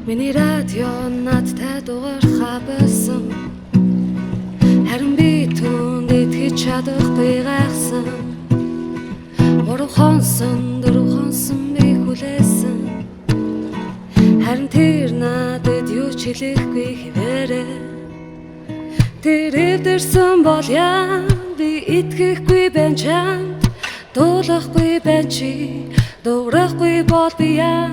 Миний радио надтай дуурхаа байсан. Харин би түүнд итгэж чадахгүй гайхсан. Дөрөв хонсон би хүлээсэн. Харин тэр надад юу ч хэлэхгүй хэвээрээ. Тэр эвдэрсэн бол яа би итгэхгүй байна чамд. Дуулахгүй байна чи дуурахгүй бол би яа.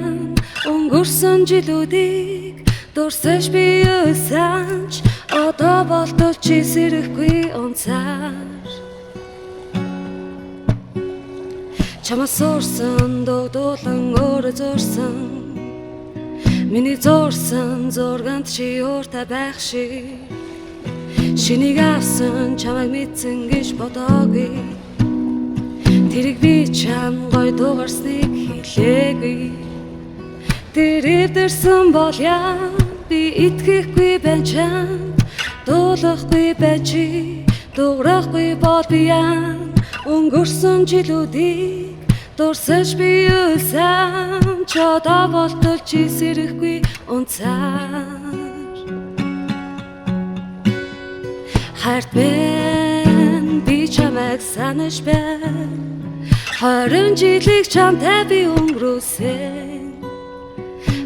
Өнгөрсөн жилүүдийг дурсаж би өсөж одоо болтол чи сэрэхгүй онцаар. Чамаас сурсан дуудуулан өөрөө зурсан. Миний зурсан зурганд чи өөртөө байх шиг. Шинийг авсан чамайг мэдсэн гэж бодоогүй. Тэрийг би чам гой дуурсныг хэлээгүй. Тэр эвдэрсэн бол яа би итгэхгүй байна чамд. Дуулахгүй байна чи дуурахгүй бол би яа. Өнгөрсөн жилүүдийг дурсаж би үлсэн. Чодоо болтол чи сэрэхгүй унцаар. Хайрт минь би чамайг санаж байна. 20 жилиг чамтай би өнгөрөөсөн.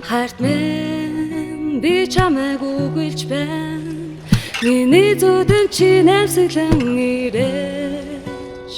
Хайрт минь би чамайг үгэлж байна. Миний зүудэнд чи навсаглан ирээч.